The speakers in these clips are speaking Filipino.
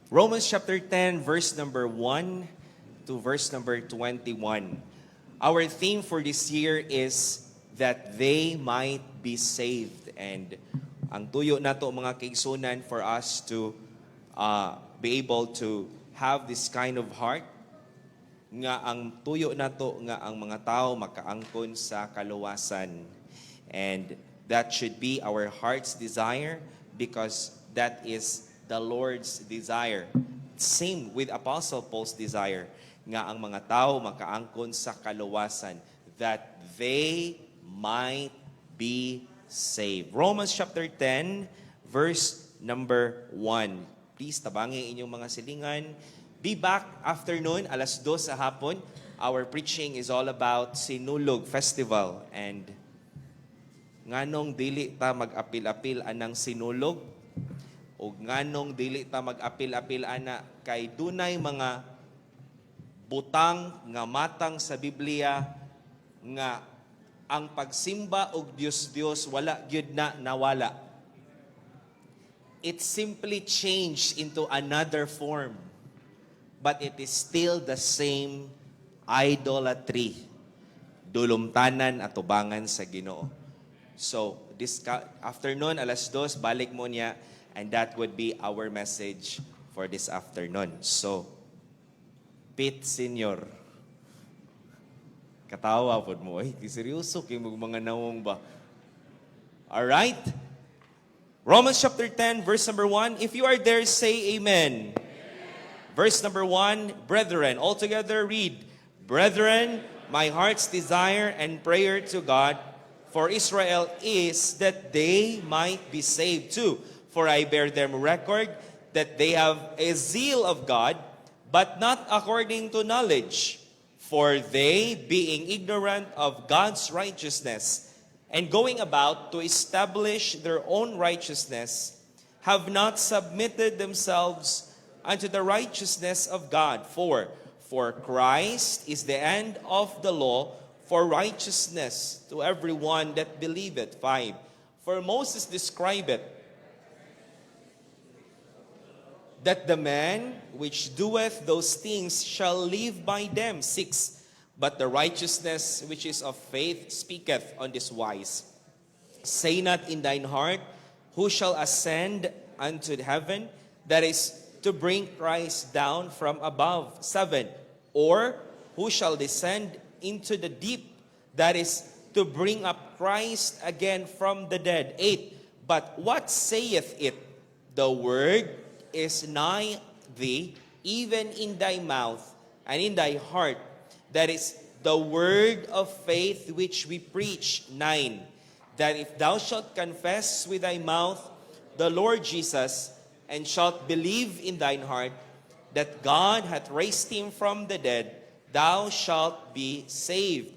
Romans chapter 10, verse number 1 to verse number 21. Our theme for this year is that they might be saved. And ang tuyo na to mga kaigsunan for us to be able to have this kind of heart nga ang tuyo na to nga ang mga tao makaangkon sa kaluwasan. And that should be our heart's desire because that is the Lord's desire. Same with Apostle Paul's desire nga ang mga tao makaangkon sa kaluwasan that they might be saved. Romans chapter 10 verse number 1. Please tabangi inyong mga silingan. Be back afternoon, alas 2 sa hapon. Our preaching is all about Sinulog Festival. And nganong dili ta mag-apil-apil anang Sinulog? O nganong dili ta mag-apil-apil ana kay dunay mga butang nga matang sa Biblia nga ang pagsimba og Dios wala gyud na nawala. It simply changed into another form. But it is still the same idolatry. Dulumtanan at tubangan sa Ginoo. So, this afternoon, alas 2, balik mo niya, and that would be our message for this afternoon. So, Pete Senior, katawa po mo, seryoso, kayo mga nawong ba? Alright? Romans chapter 10, verse number 1. If you are there, say amen. Verse number 1, brethren, all together read, brethren, my heart's desire and prayer to God for Israel is that they might be saved too. For I bear them record that they have a zeal of God, but not according to knowledge. For they, being ignorant of God's righteousness, and going about to establish their own righteousness, have not submitted themselves unto the righteousness of God. For Christ is the end of the law for righteousness to everyone that believeth. 5. For Moses describeth that the man which doeth those things shall live by them. 6. But the righteousness which is of faith speaketh on this wise. Say not in thine heart, who shall ascend unto heaven? That is, to bring Christ down from above. 7. Or who shall descend into the deep? That is, to bring up Christ again from the dead. 8. But what saith it? The word is nigh thee, even in thy mouth and in thy heart. That is, the word of faith which we preach. 9. That if thou shalt confess with thy mouth the Lord Jesus, and shalt believe in thine heart that God hath raised him from the dead, thou shalt be saved.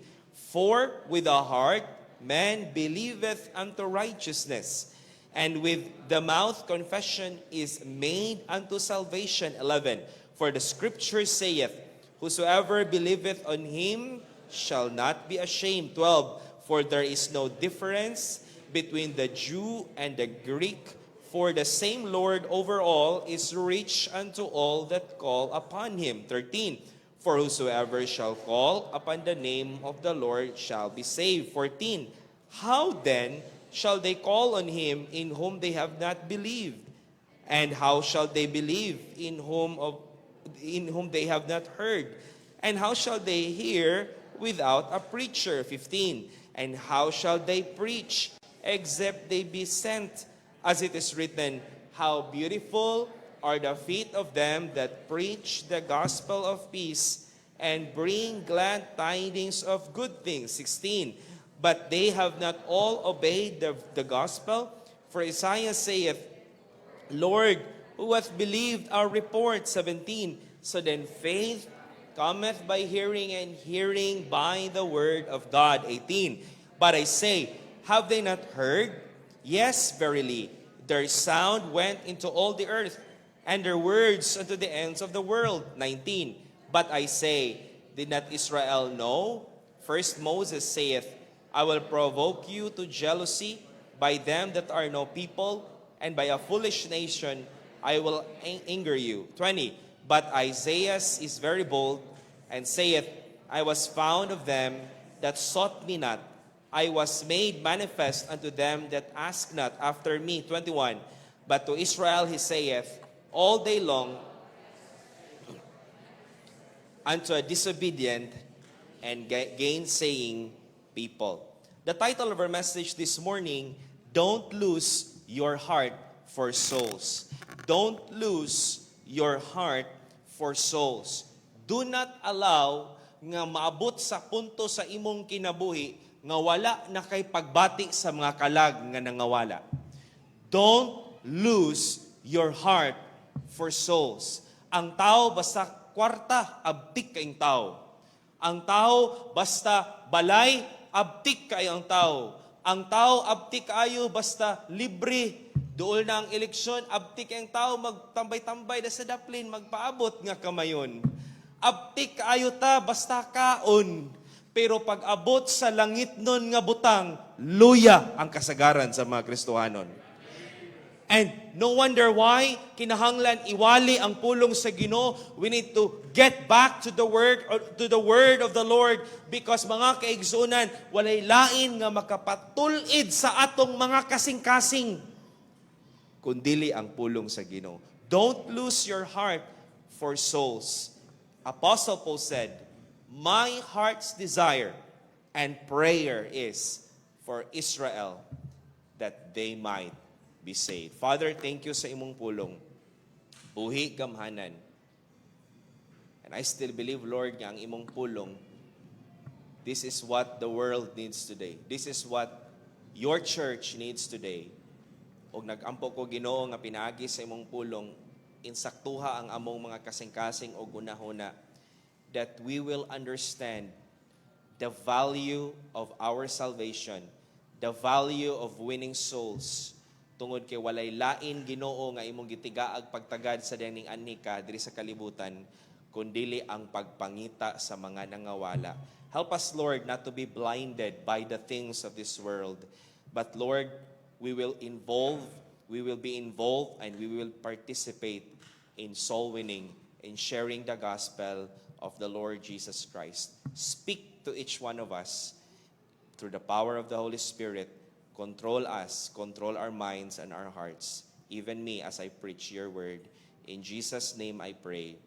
For with the heart man believeth unto righteousness, and with the mouth confession is made unto salvation. 11. For the scripture saith, whosoever believeth on him shall not be ashamed. 12. For there is no difference between the Jew and the Greek, for the same Lord over all is rich unto all that call upon him. 13. For whosoever shall call upon the name of the Lord shall be saved. 14. How then shall they call on him in whom they have not believed? And how shall they believe in whom they have not heard? And how shall they hear without a preacher? 15. And how shall they preach except they be sent? As it is written, how beautiful are the feet of them that preach the gospel of peace and bring glad tidings of good things. 16. But they have not all obeyed the gospel. For Isaiah saith, Lord, who hath believed our report? 17. So then faith cometh by hearing, and hearing by the word of God. 18. But I say, have they not heard? Yes, verily, their sound went into all the earth, and their words unto the ends of the world. 19. But I say, did not Israel know? First Moses saith, I will provoke you to jealousy by them that are no people, and by a foolish nation I will anger you. 20. But Isaiah is very bold and saith, I was found of them that sought me not. I was made manifest unto them that ask not after me. 21. But to Israel he saith, all day long unto a disobedient and gainsaying people. The title of our message this morning, Don't Lose Your Heart for Souls. Don't lose your heart for souls. Do not allow nga maabot sa punto sa imong kinabuhi nga wala na kay pagbati sa mga kalag nga nangawala. Don't lose your heart for souls. Ang tao basta kwarta, abtik kayong tao. Ang tao basta balay, abtik kayo ang tao. Ang tao abtik kayo basta libre. Dool na ang eleksyon, abtik ang tao magtambay-tambay na sa daplin, magpaabot nga kamayon. Abtik kayo ta basta kaon. Pero pag abot sa langit nun nga butang, luya ang kasagaran sa mga Kristohanon. And no wonder why, kinahanglan iwali ang pulong sa Ginoo. We need to get back to the word of the Lord, because mga kaigsunan, walay lain nga makapatulid sa atong mga kasing-kasing kundili ang pulong sa Ginoo. Don't lose your heart for souls. Apostle Paul said, my heart's desire and prayer is for Israel that they might be saved. Father, thank you sa imong pulong. Buhi gamhanan. And I still believe, Lord, nga ang imong pulong, this is what the world needs today. This is what your church needs today. Og nag-ampo ko, Ginoo, nga pinaagi sa imong pulong, insaktuha ang among mga kasing-kasing o gunahuna, that we will understand the value of our salvation, the value of winning souls, tungod kay walay lain, Ginoo, nga imong gitigaag pagtagad sa dining anika diri sa kalibutan, kundili ang pagpangita sa mga nangawala. Help us, Lord, not to be blinded by the things of this world, but Lord, we will be involved, and we will participate in soul winning, in sharing the gospel of the Lord Jesus Christ. Speak to each one of us through the power of the Holy Spirit. Control us, control our minds and our hearts. Even me as I preach your word. In Jesus' name I pray.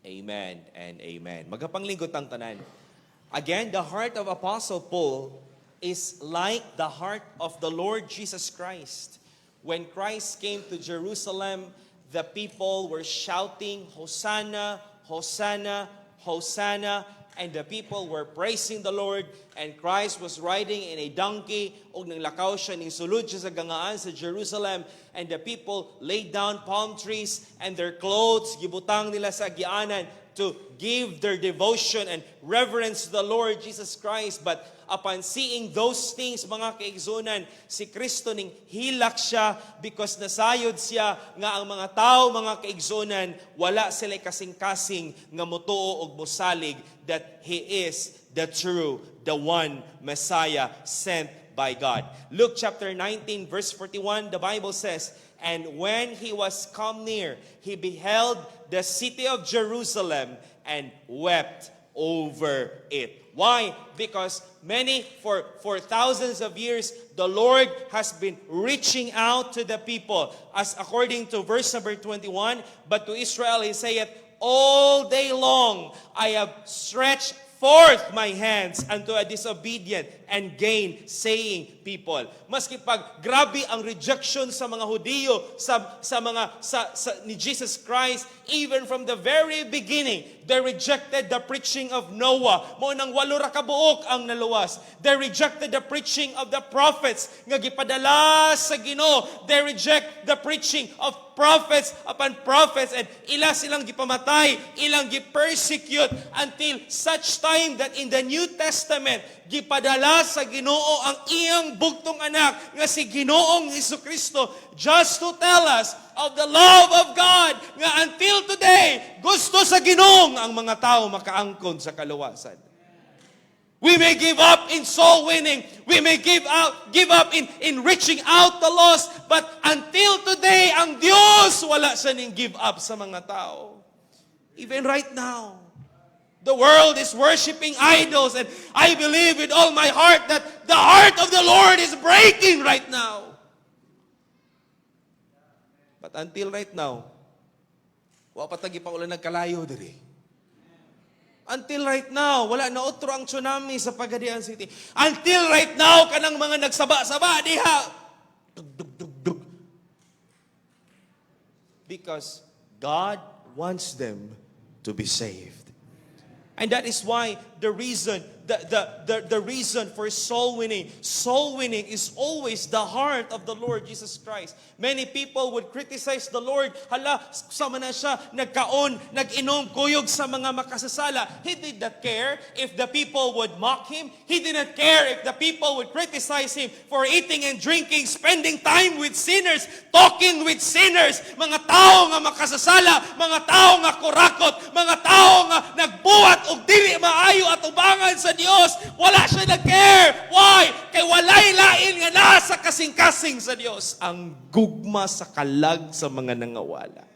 Amen and amen. Magapanglingkod ang tanan. Again, the heart of Apostle Paul is like the heart of the Lord Jesus Christ. When Christ came to Jerusalem, the people were shouting, Hosanna, Hosanna, Hosanna, and the people were praising the Lord, and Christ was riding in a donkey, og nanglakaw siya, ning sulod siya sa gangaan sa Jerusalem, and the people laid down palm trees and their clothes, gibutang nila sa gianan to give their devotion and reverence to the Lord Jesus Christ. But upon seeing those things, mga kaigsunan, si Kristo ning hilak siya, because nasayod siya nga ang mga tao, mga kaigsunan, wala sila kasing-kasing nga motuo og mosalig that He is the true, the one Messiah sent by God. Luke chapter 19 verse 41, the Bible says, and when he was come near, he beheld the city of Jerusalem and wept over it. Why? Because for thousands of years, the Lord has been reaching out to the people. As according to verse number 21, but to Israel he saith, all day long I have stretched forth my hands unto a disobedient and gainsaying people. Maski pag grabe ang rejection sa mga Hudiyo ni Jesus Christ, even from the very beginning, they rejected the preaching of Noah. Mo nang walo ra ka buok ang naluwas. They rejected the preaching of the prophets nga gipadala sa Ginoo. They reject the preaching of prophets upon prophets, and ila silang gipamatay, ilang gipersecute until such time that in the New Testament gipadala sa Ginoo ang iyang bugtong anak nga si Ginoong Jesucristo, just to tell us of the love of God nga until today gusto sa Ginoong ang mga tao makaangkon sa kaluwasan. We may give up in soul winning. We may give up in reaching out the lost. But until today, ang Diyos wala siya ning give up sa mga tao. Even right now, the world is worshiping idols, and I believe with all my heart that the heart of the Lord is breaking right now. But until right now, wa patagi pa ulan nagkalayo diri. Until right now, wala na otro ang tsunami sa Pagadian City. Until right now, kanang mga nagsaba-saba diha. Dug, dug, dug, dug. Because God wants them to be saved. And that is why the reason for soul winning is always the heart of the Lord Jesus Christ. Many people would criticize the Lord. Hala, sama na siya, nagkaon, nag-inom, kuyog sa mga makasasala. He did not care if the people would mock Him. He did not care if the people would criticize Him for eating and drinking, spending time with sinners, talking with sinners, mga tao nga makasasala, mga tao nga kurakot, mga tao nga nagbuhat og dili maayo at ubangan sa Dios. Wala siya nag-care. Why? Kay walay lain nga nasa kasing-kasing sa Dios. Ang gugma sa kalag sa mga nangawala.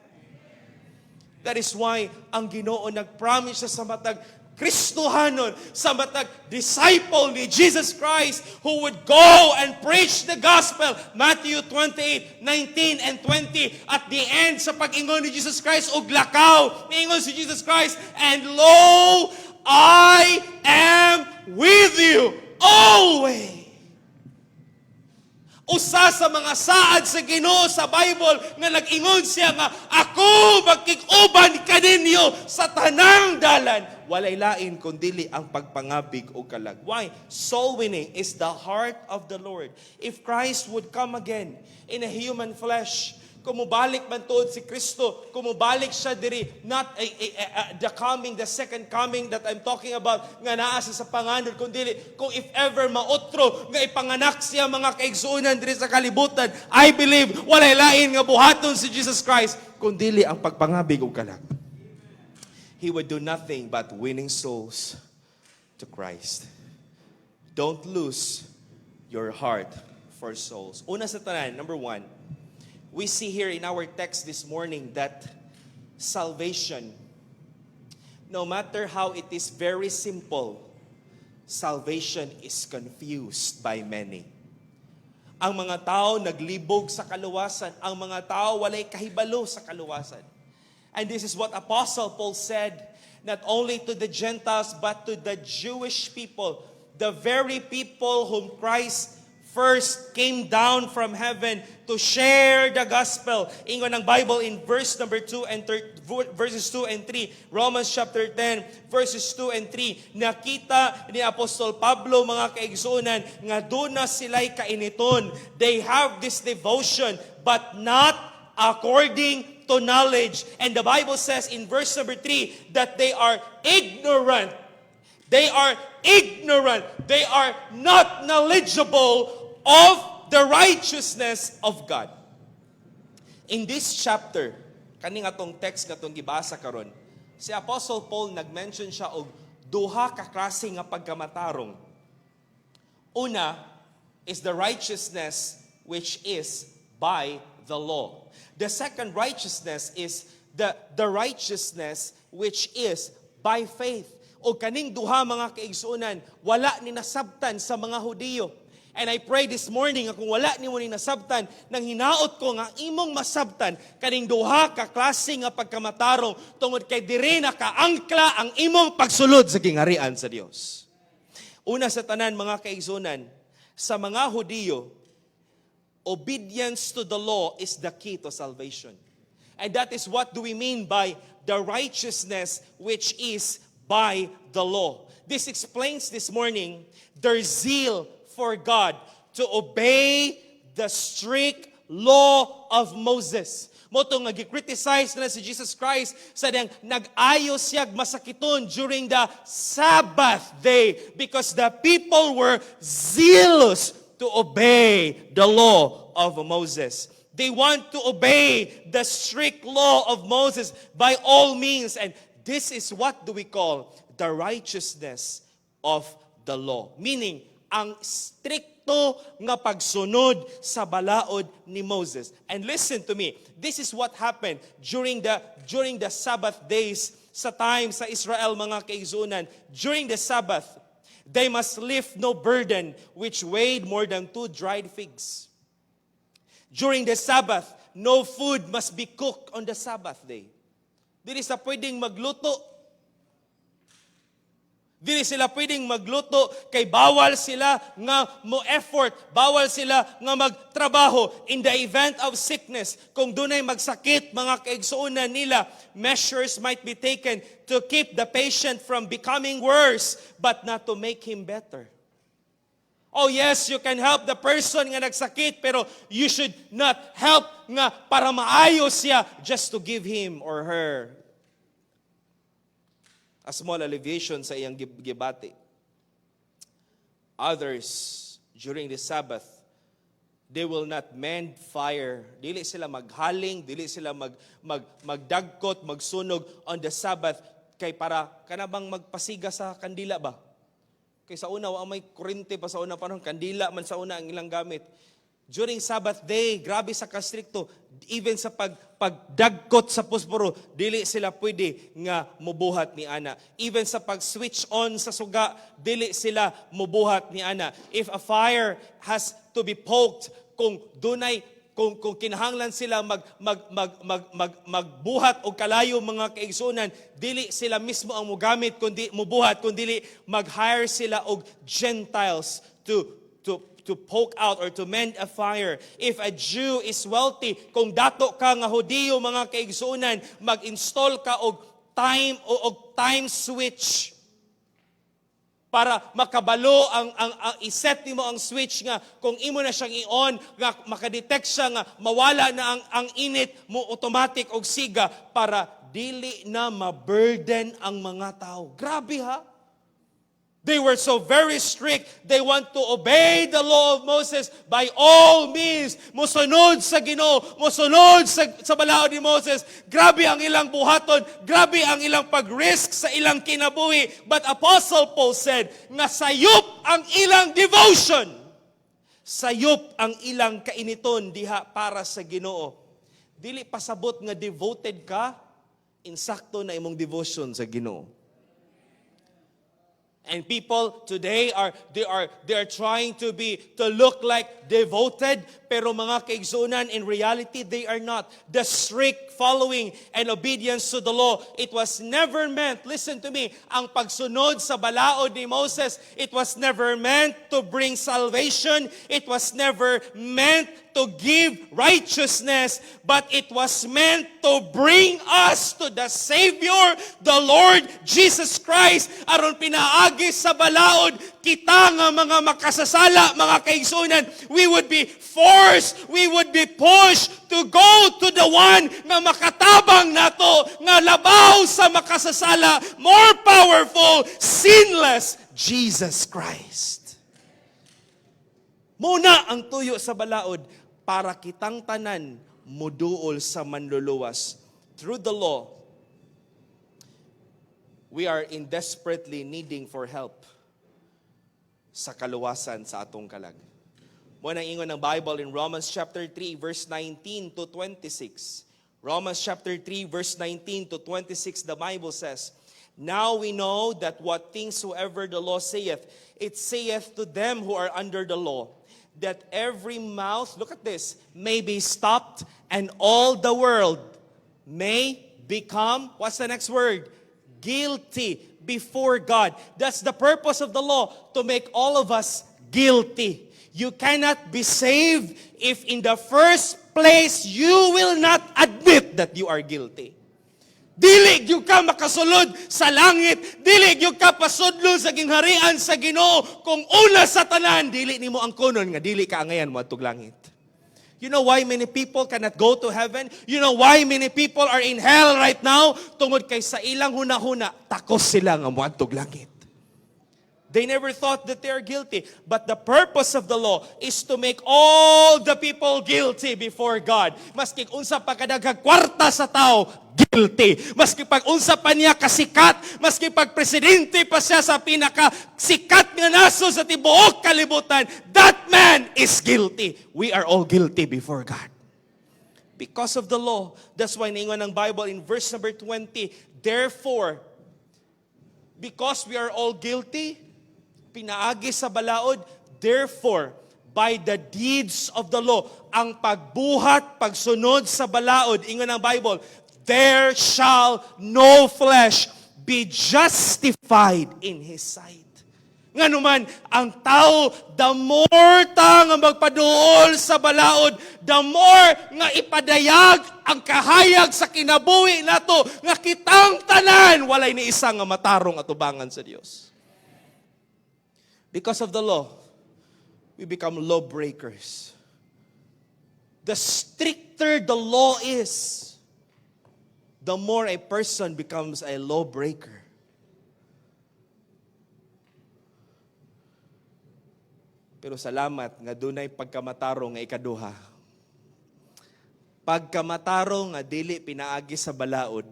That is why ang Ginoo nag-promise siya sa matag Kristohanon, sa matag disciple ni Jesus Christ who would go and preach the gospel. Matthew 28:19 and 20. At the end sa pag-ingon ni Jesus Christ og lakaw, niingon si Jesus Christ, and lo, I am with you always. Usa sa mga saad sa Ginoo sa Bible nga nag-ingon siya nga, ako magkig-uban kaninyo sa tanang dalan. Walay lain kundili ang pagpangabig o kalag. Why? Soul winning is the heart of the Lord. If Christ would come again in a human flesh, kumubalik man tuod si Kristo, kumubalik siya diri, not the second coming that I'm talking about, nga naa sa panganod, kundi kung if ever maotro, nga ipanganak siya mga kaigsuunan diri sa kalibutan, I believe, walay lain nga buhaton si Jesus Christ, kundi ang pagpangabig o kalag. He would do nothing but winning souls to Christ. Don't lose your heart for souls. Una sa tanan, number 1, we see here in our text this morning that salvation, no matter how it is very simple, salvation is confused by many. Ang mga tao naglibog sa kaluwasan. Ang mga tao walay kahibalo sa kaluwasan. And this is what Apostle Paul said, not only to the Gentiles, but to the Jewish people, the very people whom Christ first came down from heaven to share the gospel. Ingon ng Bible in verses 2 and 3, Romans chapter 10, verses 2 and 3. Nakita ni Apostol Pablo, mga kaigsuunan, nga doon na sila'y kainiton. They have this devotion, but not according to knowledge. And the Bible says in verse number 3 that they are ignorant. They are ignorant. They are not knowledgeable of the righteousness of God. In this chapter, kaning atong text katong gibasa karon, si Apostle Paul nag-mention siya og duha ka klase nga pagkamatarong. Una is the righteousness which is by the law. The second righteousness is the righteousness which is by faith. O kaning duha mga kaigsuunan, wala ni nasabtan sa mga Hudiyo. And I pray this morning, kung wala ni mo ni nasabtan, nang hinaot ko nga imong masabtan, kaning duha ka klase nga pagkamatarong, tungod kay diri na kaangkla ang imong pagsulod sa gingarian sa Dios. Una sa tanan mga kaigsuunan, sa mga Hudiyo, obedience to the law is the key to salvation. And that is what do we mean by the righteousness which is by the law. This explains this morning their zeal for God to obey the strict law of Moses. Moto nga gi-criticize na si Jesus Christ sa diyang nag-ayo siyag masakiton during the Sabbath day because the people were zealous to obey the law of Moses. They want to obey the strict law of Moses by all means. And this is what do we call the righteousness of the law. Meaning, ang strict strikto nga pagsunod sa balaod ni Moses. And listen to me, this is what happened during the Sabbath days sa time sa Israel, mga kaigsunan. During the Sabbath, they must lift no burden which weighed more than 2 dried figs. During the Sabbath, no food must be cooked on the Sabbath day. Dili sa pwedeng magluto. Dili sila pwedeng magluto kay bawal sila nga mo effort, bawal sila nga magtrabaho in the event of sickness. Kung dunay magsakit, mga kaigsuonan nila, measures might be taken to keep the patient from becoming worse, but not to make him better. Oh yes, you can help the person nga nagsakit, pero you should not help nga para maayos siya just to give him or her a small alleviation sa iyang gibati. Others, during the Sabbath, they will not mend fire. Dili sila maghaling, dili sila magdagkot, magsunog on the Sabbath kay para kanabang magpasiga sa kandila ba? Kay sa una, may kurente pa sa una panahon, kandila man sa una ang ilang gamit. During Sabbath day, grabe sa kastrikto, even sa pagdagkot sa posporo, dili sila pwede nga mubuhat ni ana. Even sa pag-switch on sa suga, dili sila mubuhat ni ana. If a fire has to be poked, kung kinahanglan sila magbuhat o kalayo, mga kaigsunan, dili sila mismo ang mugamit kundi mubuhat, kundi mag-hire sila og Gentiles to poke out or to mend a fire. If a Jew is wealthy, kung dato ka nga Hudiyo, mga kaigsunan, mag-install ka og time switch para makabalo ang iset nimo ang switch nga kung imo na siyang i-on nga makadetect siya nga mawala na ang init mo automatic og siga para dili na ma-burden ang mga tao. Grabe ha? They were so very strict. They want to obey the law of Moses by all means. Musunod sa Ginoo, musunod sa balaod ni Moses. Grabe ang ilang buhaton, grabe ang ilang pag-risk sa ilang kinabuhi. But Apostle Paul said, nga sayop ang ilang devotion. Sayop ang ilang kainiton diha para sa Ginoo. Dili pasabot nga devoted ka, insakto na imong devotion sa Ginoo. And people today are trying to look like devoted, pero mga kaigsunan, in reality they are not. The strict following and obedience to the law, it was never meant, listen to me, ang pagsunod sa balaod ni Moses, it was never meant to bring salvation, it was never meant to give righteousness, but it was meant to bring us to the Savior, the Lord Jesus Christ. Aron pinaagi sa balaod, kita nga mga makasasala, mga kaigsunan, we would be forced, we would be pushed to go to the one nga makatabang nato, nga labaw sa makasasala, more powerful, sinless, Jesus Christ. Muna ang tuyo sa balaod, para kitang tanan muduol sa manluluwas. Through the law, we are in desperately needing for help sa kaluwasan sa atong kalag. Muna ingon ng Bible in Romans chapter 3 verse 19 to 26. Romans chapter 3 verse 19 to 26, the Bible says, "Now we know that what things soever the law saith, it saith to them who are under the law, that every mouth," look at this, "may be stopped, and all the world may become," what's the next word? Guilty before God. That's the purpose of the law, to make all of us guilty. You cannot be saved if in the first place you will not admit that you are guilty. Dili gyud ka makasulod sa langit, dili gyud ka pasudlo sa gingharian sa Ginoo kung una sa tanan dili nimo ang kunon nga dili ka angayan mo adtong langit. You know why many people cannot go to heaven? You know why many people are in hell right now? Tungod kay sa ilang hunahuna, takos sila nga moadtog langit. They never thought that they are guilty. But the purpose of the law is to make all the people guilty before God. Maski unsa pa kadagag kwarta sa tao, guilty. Maski pag unsa pa niya kasikat, maski pag presidente pa siya sa pinakasikat nga naso sa tibuok kalibutan, that man is guilty. We are all guilty before God. Because of the law. That's why naingon ng Bible in verse number 20, therefore, because we are all guilty, pinaagi sa balaod, therefore, by the deeds of the law, ang pagbuhat, pagsunod sa balaod, ingon ang Bible, there shall no flesh be justified in His sight. Nga naman, ang tao, the more ta nga magpaduol sa balaod, the more nga ipadayag ang kahayag sa kinabuhi nato, nga kitang tanan, walay ni isa nga matarong atubangan sa Dios. Because of the law, we become lawbreakers. The stricter the law is, the more a person becomes a lawbreaker. Pero salamat nga dunay pagkamatarong nga ikaduha. Pagkamatarong nga dili pinaagi sa balaod,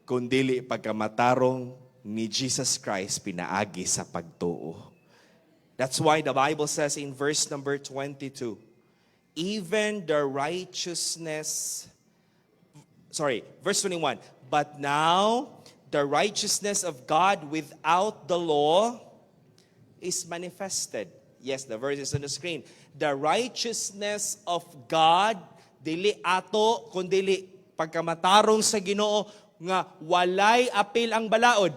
kundi pagkamatarong ni Jesus Christ pinaagi sa pagtuo. That's why the Bible says in verse number 22, even the verse 21, but now the righteousness of God without the law is manifested. Yes, the verse is on the screen. The righteousness of God, dili ato, kundi pagkamatarong sa Ginoo, nga walay apil ang balaod,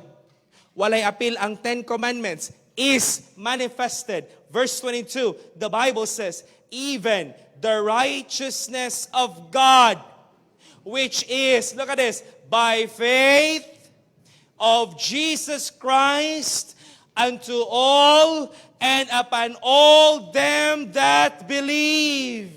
walay apil ang 10 Commandments, is manifested. Verse 22, the Bible says, even the righteousness of God, which is, look at this, by faith of Jesus Christ, unto all and upon all them that believe.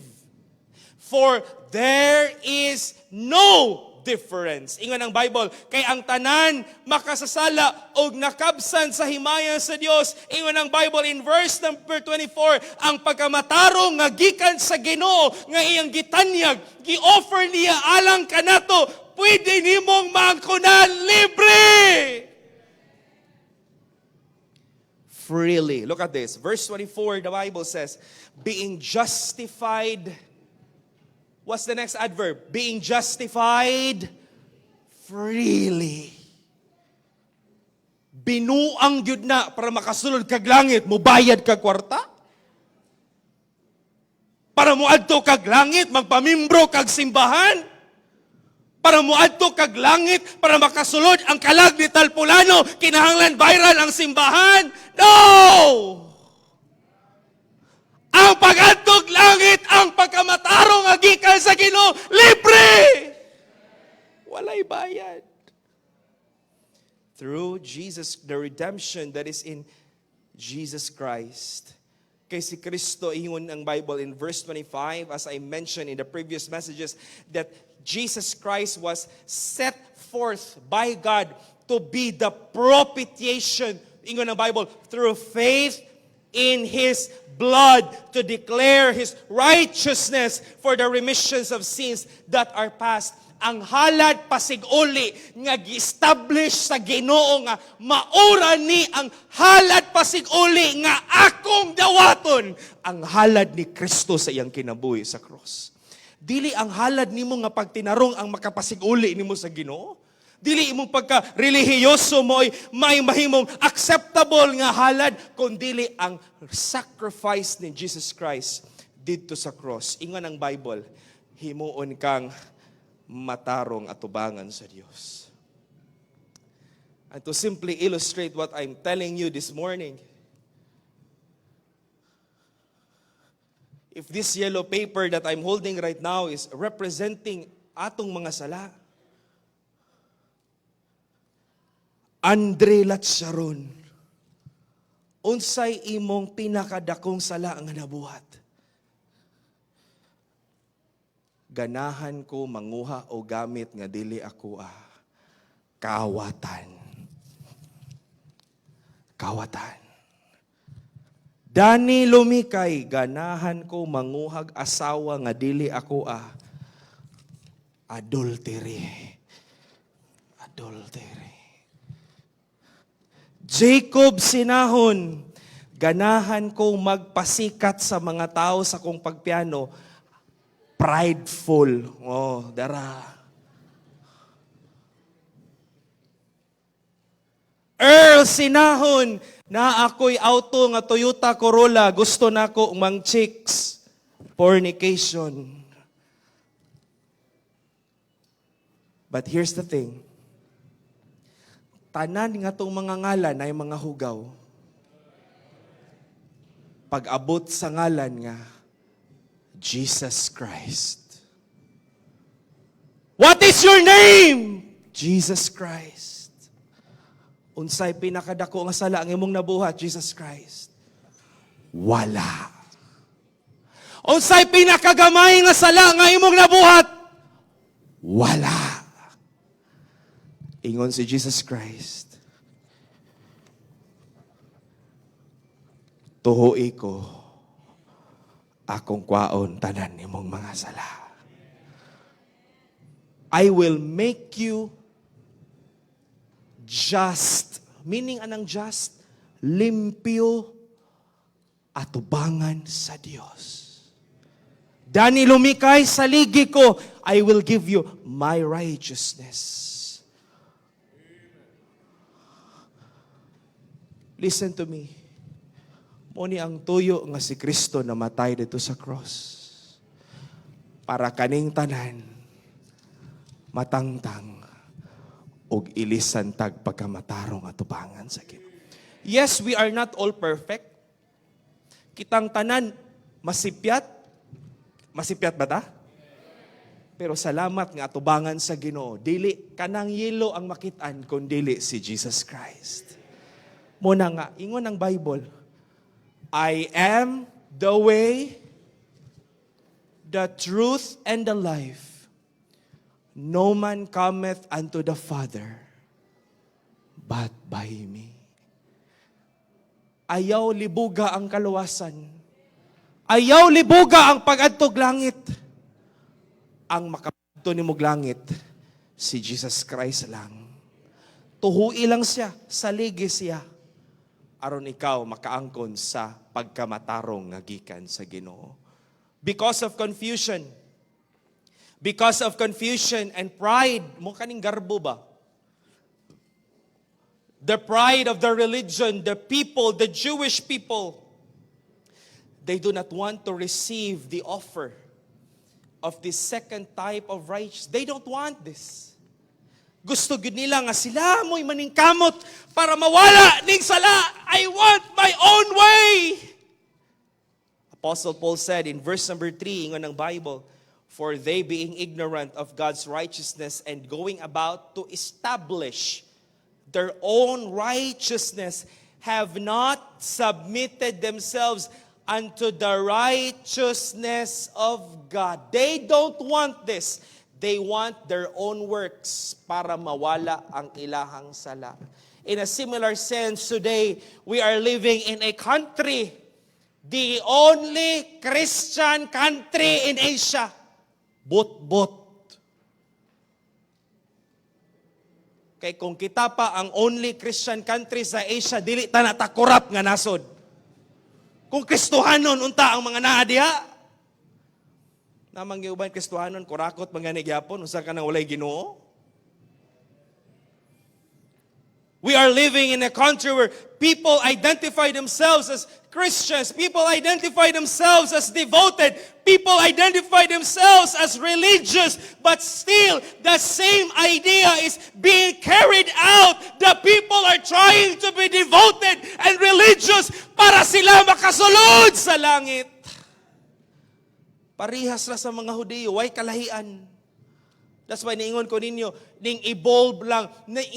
For there is no difference. Ingon ang Bible, kay ang tanan makasasala o nakabsan sa himaya sa Dios. Ingon ang Bible in verse number 24, ang pagkamatarong nga gikan sa Ginoo nga iyang gitanyag, gi-offer niya alang kanato, pwede nimong mangkunan libre. Freely. Look at this. Verse 24, the Bible says, being justified. What's the next adverb? Being justified freely. Binuang yun na para makasulod kag langit, mubayad kag kwarta. Para muadto kag langit, magpamimbro kag simbahan. Para muadto kag langit, para makasulod ang kalag ni Talpulano, kinahanglan viral ang simbahan. No! Ang pag-adtog langit, ang pagkamatarong agikan sa Ginoo, libre! Walay bayad. Through Jesus, the redemption that is in Jesus Christ. Kay si Kristo, ingon ang Bible in verse 25, as I mentioned in the previous messages, that Jesus Christ was set forth by God to be the propitiation, ingon ang Bible, through faith in His blood, to declare His righteousness for the remissions of sins that are past. Ang halad pasiguli nga gi-establish sa Ginoo nga maura ni ang halad pasiguli nga akong dawaton, ang halad ni Kristo sa iyang kinabuhi sa cross. Dili ang halad nimo nga pagtinarong ang makapasiguli nimo sa Ginoo. Dili imong pagka-relihiyoso mo ay may mahimong acceptable nga halad, kundi ang sacrifice ni Jesus Christ didto sa cross. Ingon ang Bible, himuon kang matarong atubangan sa Dios. And to simply illustrate what I'm telling you this morning, if this yellow paper that I'm holding right now is representing atong mga sala, Andre Latsaron, unsay imong pinakadakong sala nga nabuhat? Ganahan ko manguha o gamit nga dili ako kawatan. kawatan. Dani lumikay, ganahan ko manguhag asawa nga dili ako adultery. Adultery. Jacob sinahon, ganahan ko magpasikat sa mga tao sa kong pagpiano, prideful. Oh, dara. Earl sinahon, na ako'y auto nga Toyota Corolla, gusto nako mang chicks. Fornication. But here's the thing. Tanan nga tong mga ngalan ay mga hugaw. Pag-abot sa ngalan nga, Jesus Christ. What is your name? Jesus Christ. Unsay pinakadako nga sala ang imong nabuhat, Jesus Christ? Wala. Unsay pinakagamay nga sala nga imong nabuhat? Wala. Ingon si Jesus Christ, tuhoy ko akong kwaon tanan nimong mga sala. I will make you just, meaning anang just, limpyo atubangan sa Dios. Dani lumikay sa ligi ko, I will give you my righteousness. Listen to me. Muni ang tuyo nga si Kristo na matay dito sa cross. Para kaning tanan, matangtang, og ilisan tag pagkamatarong atubangan sa Ginoo. Yes, we are not all perfect. Kitang tanan masipyat. Masipyat ba ta? Pero salamat nga atubangan sa Ginoo. Dili kanang yelo ang makitaan kun dili si Jesus Christ. Muna nga ingon ang Bible, I am the way, the truth and the life. No man cometh unto the Father, but by me. Ayaw libuga ang kaluwasan. Ayaw libuga ang pag-adtog langit. Ang makapadto nimog langit, si Jesus Christ lang. Tuhui lang siya, saligi siya. Aron ikaw makaangkon sa pagkamatarong nga gikan sa Ginoo. Because of confusion and pride, mo kaning garbo ba? The pride of the religion, the people, the Jewish people, they do not want to receive the offer of this second type of righteousness. They don't want this. Gusto gud nila nga sila mo'y maningkamot para mawala ning sala. I want my own way. Apostle Paul said in verse number 3 ingon ng Bible, for they being ignorant of God's righteousness and going about to establish their own righteousness, have not submitted themselves unto the righteousness of God. They don't want this. They want their own works para mawala ang ilahang sala. In a similar sense, today, we are living in a country, the only Christian country in Asia. But. Kay kung kita pa ang only Christian country sa Asia, dili ta natakurap nga nasod. Kung Kristohanon, unta ang mga naa diha. Namang giuban Kristohanon, kurakot mga nagyapon, unsa ka nang walay Ginoo? We are living in a country where people identify themselves as Christians. People identify themselves as devoted. People identify themselves as religious. But still, the same idea is being carried out. The people are trying to be devoted and religious para sila makasulod sa langit. Parihas ra sa mga Hudiyo, way kalahian. That's why niingon ko ninyo, ning evolve lang,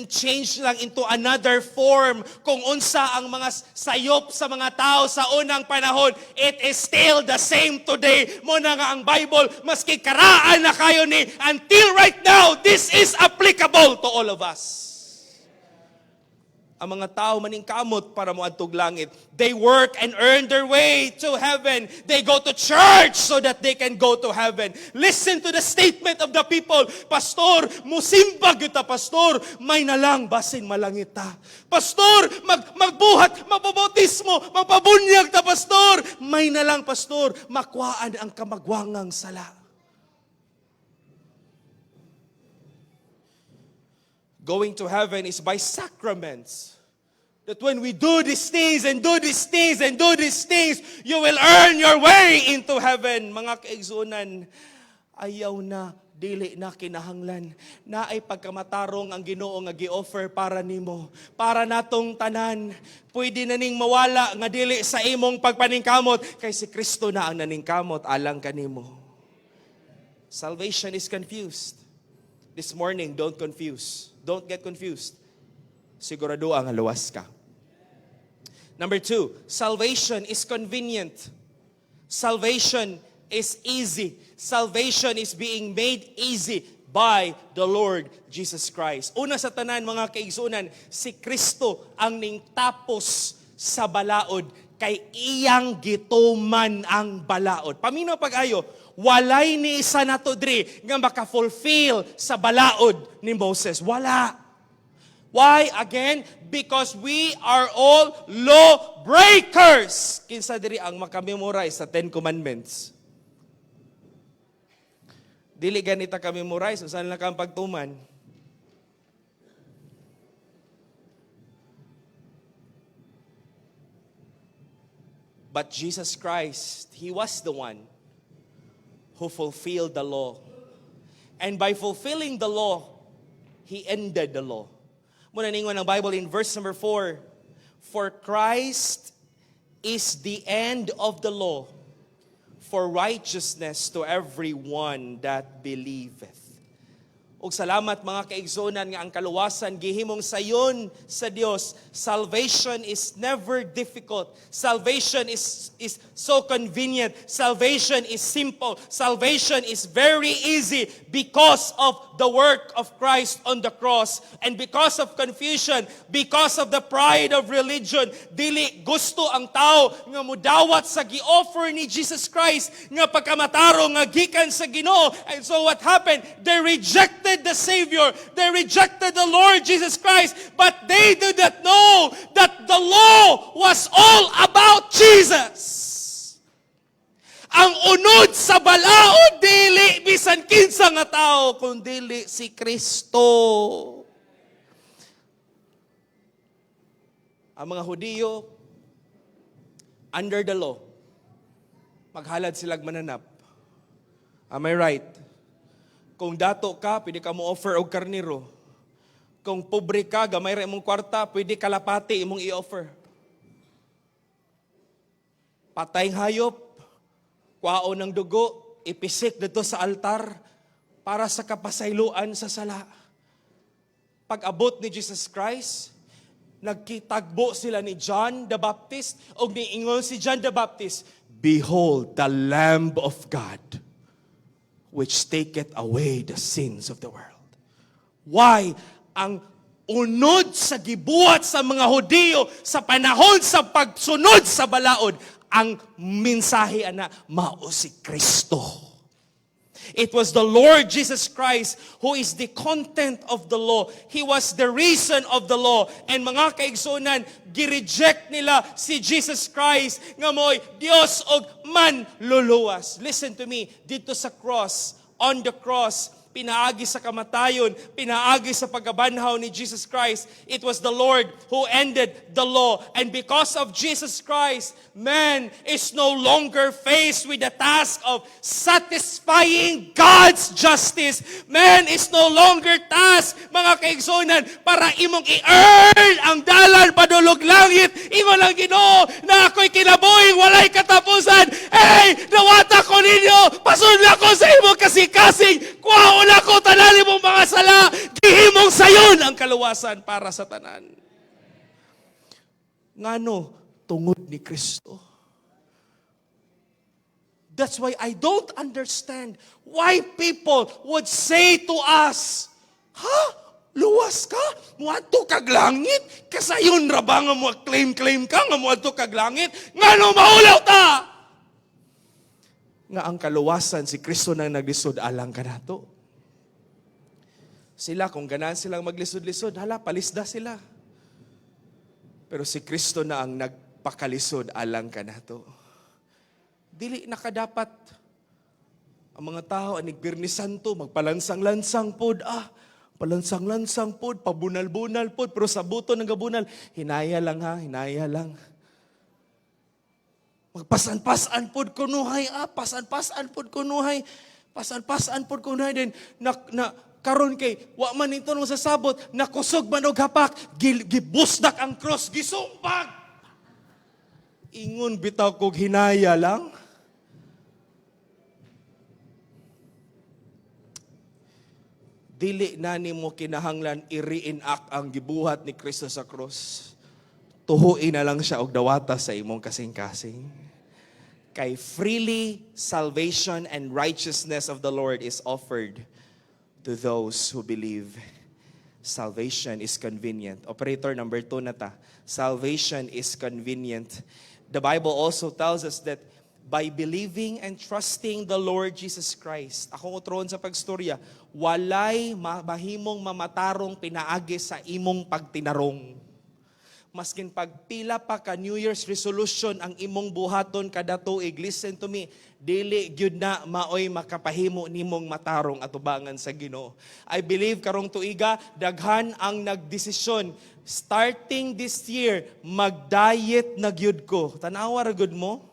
change lang into another form. Kung unsa ang mga sayop sa mga tao sa unang panahon, it is still the same today. Muna nga ang Bible, maski karaan na kayo ni, until right now, this is applicable to all of us. ang mga tao maningkamot para moadtog langit. They work and earn their way to heaven. They go to church so that they can go to heaven. Listen to the statement of the people. Pastor, musimba kita, pastor. May nalang basin malangit ta. Pastor, magbuhat, mababautismo, mapabunyag ta, pastor. May nalang, pastor, makuhaan ang kamagwangang sala. Going to heaven is by sacraments. That when we do these things and do these things and do these things, you will earn your way into heaven. Mga kaigsunan, ayaw na, dili na kinahanglan. Na ay pagkamatarong ang Ginoo nga gi-offer para nimo. Para natong tanan, pwede na ning mawala nga dili sa imong pagpaningkamot. Kay si Kristo na ang naningkamot alang kanimo. Salvation is confused. This morning, don't confuse. Don't get confused. Sigurado ang luwas ka. Number 2, salvation is convenient. Salvation is easy. Salvation is being made easy by the Lord Jesus Christ. Una sa tanan, mga kaigsunan, si Kristo ang ningtapos sa balaod kay iyang gituman ang balaod. Paminaw pag-ayo, walay ni isa na to diri nga maka-fulfill sa balaod ni Moses. Wala. Why? Again, because we are all law breakers. Kinsa diri ang makamemorize sa 10 Commandments? Dili ganita ka memorize, saan lang kang pagtuman? But Jesus Christ, He was the one who fulfilled the law. And by fulfilling the law, He ended the law. Muna ningon ang Bible in verse number 4. For Christ is the end of the law for righteousness to everyone that believeth. Og salamat mga kaigsunan nga ang kaluwasan gihimong sayon sa Dios. Salvation is never difficult. Salvation is so convenient. Salvation is simple. Salvation is very easy because of the work of Christ on the cross. And because of confusion, because of the pride of religion, dili gusto ang tao nga mudawat sa gi-offer ni Jesus Christ nga pagkamataro nga gikan sa Ginoo. And so what happened? They rejected the Savior. They rejected the Lord Jesus Christ. But they did not know that the law was all about Jesus. Ang unod sa balaod, dili bisan kinsa nga tao, kundi si Kristo. Ang mga Hudiyo, under the law, maghalad silang mananap. Am I right? Kung dato ka, pwede ka mo offer og karniro. Kung pobre ka, gamay ra imong kwarta, pwede kalapati imong i-offer. Patayng hayop, kwaon ng dugo, ipisik dito sa altar para sa kapasayloan sa sala. Pag-abot ni Jesus Christ, nagkitagbo sila ni John the Baptist o niingon si John the Baptist, "Behold the Lamb of God, which taketh away the sins of the world." Why? Ang unod sa gibuhat sa mga Hudiyo sa panahon sa pagsunod sa balaod, ang mensahe ana mao si Kristo. It was the Lord Jesus Christ who is the content of the law. He was the reason of the law. And mga kaigsunan, gireject nila si Jesus Christ nga mo'y Dios og man luluwas. Listen to me, dito sa cross, on the cross, pinaagi sa kamatayon, pinaagi sa pagkabanhaw ni Jesus Christ. It was the Lord who ended the law. And because of Jesus Christ, man is no longer faced with the task of satisfying God's justice. Man is no longer tasked, mga kaigsunan, para imong i-earn ang dalan padulog langit. Ingon lang Ginoo na ako'y kinabuhing walay katapusan. Hey, nawata ko ninyo, pasunod ko sa imong kasing-kasing, kuhaon ako tanan imong mga sala, gihimong sayon ang kaluwasan para sa tanan. Ngano? Tungod ni Kristo. That's why I don't understand why people would say to us, Luwas ka? Muadto kag langit? Kasayon ra ba nga mo claim ka nga muadto kag langit? Ngano maulaw ta? Nga ang kaluwasan si Kristo nang naglisod alang kanato. Sila kung ganahan silang maglisod-lisod, hala palisda sila. Pero si Kristo na ang nagpakalisod alang kanato. Dili nakadapat ang mga tao anig Birnis Santo magpalansang-lansang pod palansang-lansang pod, pabunal-bunal pod, pero sa buto ng gabunal, hinaya lang. Magpasan-pasan pod kunuhay, pasan-pasan pod kunuhay, din, karon kay, wa man ito nung sasabot, nakusog man og hapak, gibusdak ang cross, gisumpag. Ingon bitaw kog hinaya lang. Dili na nimo kinahanglan i-reenact ang gibuhat ni Kristo sa cross. Tuhuin na lang siya og dawata sa imong kasing-kasing. Kay freely salvation and righteousness of the Lord is offered to those who believe. Salvation is convenient. Operator number 2 na ta. Salvation is convenient. The Bible also tells us that by believing and trusting the Lord Jesus Christ. Akong utron sa pagstorya, walay mahimong mamatarong pinaagi sa imong pagtinarong. Maskin pagpila pa ka New Year's resolution ang imong buhaton kada tuig, listen to me, dili gyud na maoy makapahimo nimong matarong atubangan sa Ginoo. I believe karong tuiga daghan ang nagdesisyon starting this year mag-diet na gyud ko. Tanawa ra gyud mo?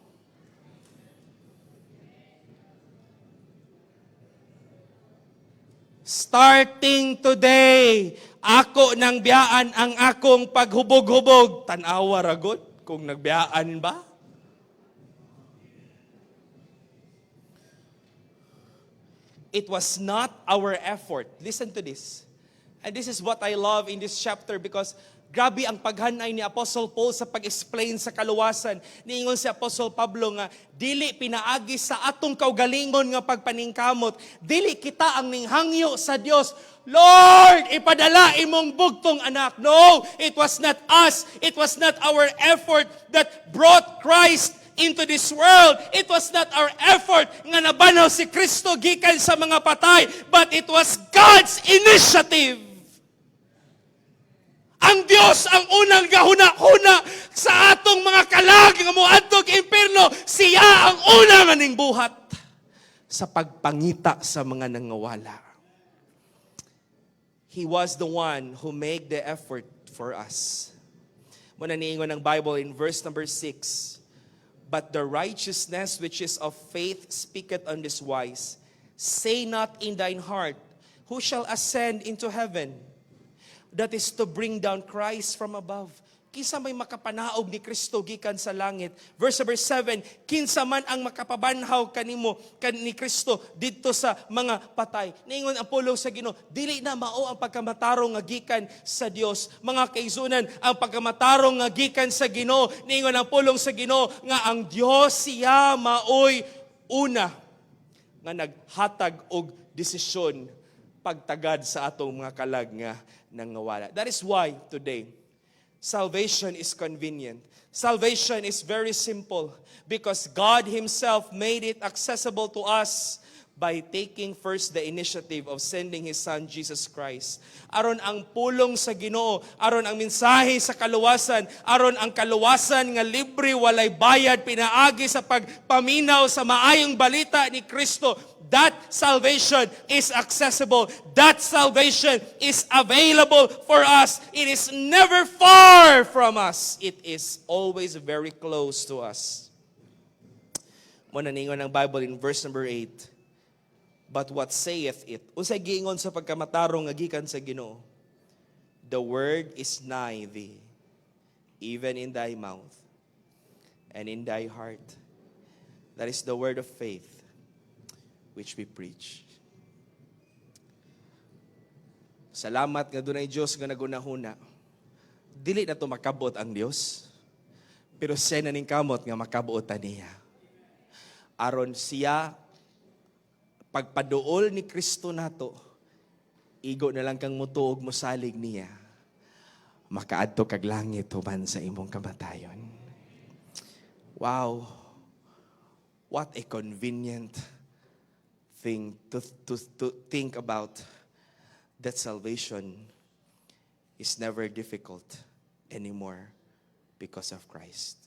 Starting today, ako nang biyaan ang akong paghubog-hubog. Tanawa ragot kung nagbiyaan ba? It was not our effort. Listen to this. And this is what I love in this chapter because grabe ang paghanay ni Apostle Paul sa pag-explain sa kaluwasan. Niingon si Apostle Pablo nga, dili pinaagi sa atong kaugalingon nga pagpaningkamot. Dili kita ang ninghangyo sa Dios. Lord, ipadala imong bugtong anak. No, it was not us. It was not our effort that brought Christ into this world. It was not our effort nga nabanaw si Kristo gikan sa mga patay, but it was God's initiative. Ang Diyos ang unang gahuna-huna sa atong mga kalag nga moadtog impierno. Siya ang unang aning buhat sa pagpangita sa mga nangawala. He was the one who made the effort for us. Muna niingon ng Bible in verse number 6. But the righteousness which is of faith speaketh on this wise. Say not in thine heart, who shall ascend into heaven? That is to bring down Christ from above. Kinsa may makapanaog ni Kristo gikan sa langit. Verse number 7, kinsa man ang makapabanhaw kanimo ni Kristo didto sa mga patay. Niingon ang pulong sa Ginoo, dili na mao ang pagkamatarong nga gikan sa Dios. Mga kaigsunan, ang pagkamatarong nga gikan sa Ginoo, niingon ang pulong sa Ginoo nga ang Dios siya maoy una nga naghatag og desisyon pagtagad sa atong mga kalag nga nangawala. That is why today, salvation is convenient. Salvation is very simple because God Himself made it accessible to us by taking first the initiative of sending His Son, Jesus Christ. Aron ang pulong sa Ginoo, aron ang mensahe sa kaluwasan, aron ang kaluwasan nga libre, walay bayad, pinaagi sa pagpaminaw sa maayong balita ni Kristo. That salvation is accessible. That salvation is available for us. It is never far from us. It is always very close to us. Muna ningon ng Bible in verse number 8. But what saith it? Unsay giingon sa pagkamatarong nga gikan sa Ginoo? The word is nigh thee, even in thy mouth and in thy heart. That is the word of faith which we preach. Salamat nga dunay Dios nga nagunahuna. Dili na to makabot ang Dios, pero siya na ning kamot nga makabuotan niya. Aron siya pagpaduol ni Kristo nato, Igo na lang kang mutuog mo salig niya. Makaadto kag langit human sa imong kamatayon. Wow. What a convenient thing to think about, that salvation is never difficult anymore because of Christ.